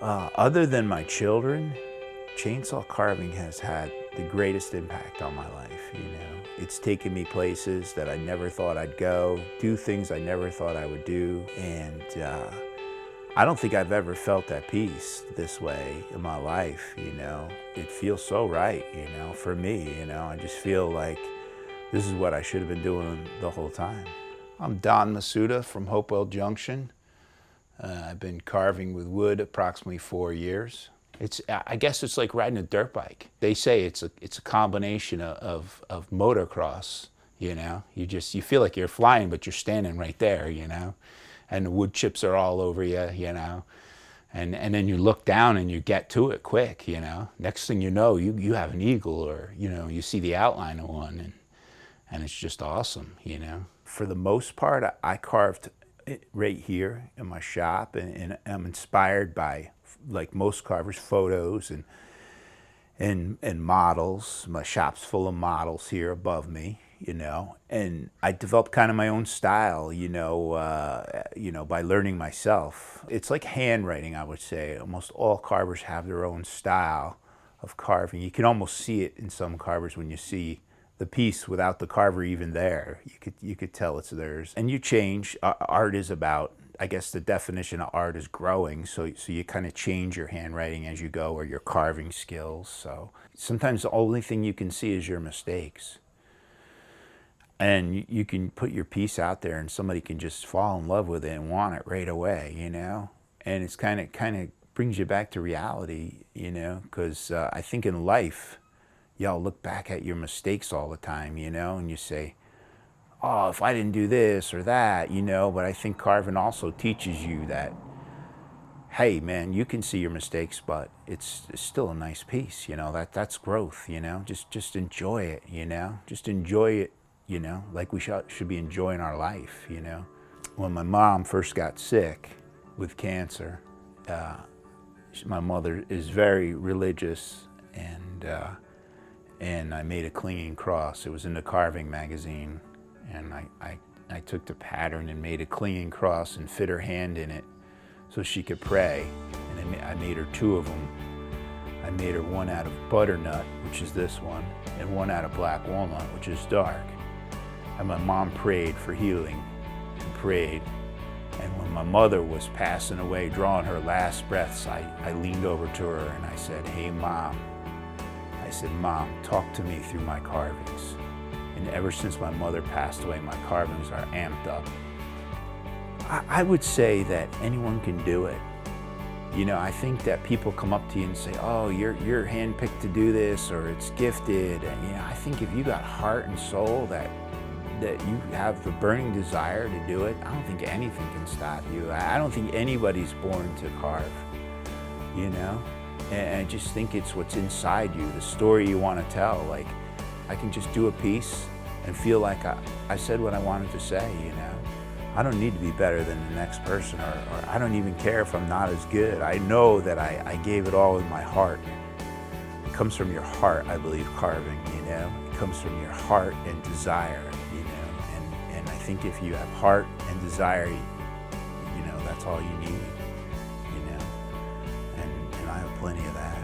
Other than my children, chainsaw carving has had the greatest impact on my life, you know. It's taken me places that I never thought I'd go, do things I never thought I would do, and I don't think I've ever felt at peace this way in my life, you know. It feels so right, you know, for me, you know. I just feel like this is what I should have been doing the whole time. I'm Don Masuda from Hopewell Junction. I've been carving with wood approximately 4 years. I guess it's like riding a dirt bike. They say it's a combination of motocross, you know. You feel like you're flying, but you're standing right there, you know. And the wood chips are all over you, you know. And then you look down and you get to it quick, you know. Next thing you know, you have an eagle, or, you know, you see the outline of one, and it's just awesome, you know. For the most part, I carved right here in my shop, and I'm inspired by, like most carvers, photos and models. My shop's full of models here above me, you know, and I developed kind of my own style, you know, by learning myself. It's like handwriting, I would say. Almost all carvers have their own style of carving. You can almost see it in some carvers when you see the piece without the carver even there. You could tell it's theirs. And you change. Art is about, I guess the definition of art is growing, so you kind of change your handwriting as you go, or your carving skills. So sometimes the only thing you can see is your mistakes. And you can put your piece out there and somebody can just fall in love with it and want it right away, you know? And it's kind of brings you back to reality, you know, because I think in life, y'all look back at your mistakes all the time, you know, and you say, oh, if I didn't do this or that, you know. But I think carving also teaches you that, hey, man, you can see your mistakes, but it's still a nice piece, you know. That's growth, you know. Just enjoy it, you know. Just enjoy it, you know, like we should be enjoying our life, you know. When my mom first got sick with cancer, my mother is very religious, and I made a clinging cross. It was in the carving magazine, and I took the pattern and made a clinging cross and fit her hand in it so she could pray. And I made her 2 of them. I made her one out of butternut, which is this one, and one out of black walnut, which is dark. And my mom prayed for healing and prayed. And when my mother was passing away, drawing her last breaths, I leaned over to her and I said, hey, Mom. I said, Mom, talk to me through my carvings. And ever since my mother passed away, my carvings are amped up. I would say that anyone can do it. You know, I think that people come up to you and say, oh, you're handpicked to do this, or it's gifted. And, you know, I think if you got heart and soul, that you have the burning desire to do it, I don't think anything can stop you. I don't think anybody's born to carve, you know? And I just think it's what's inside you, the story you want to tell. Like, I can just do a piece and feel like I said what I wanted to say, you know. I don't need to be better than the next person, or I don't even care if I'm not as good. I know that I gave it all with my heart. It comes from your heart, I believe, carving, you know. It comes from your heart and desire, you know. And I think if you have heart and desire, you know, that's all you need. I have plenty of that.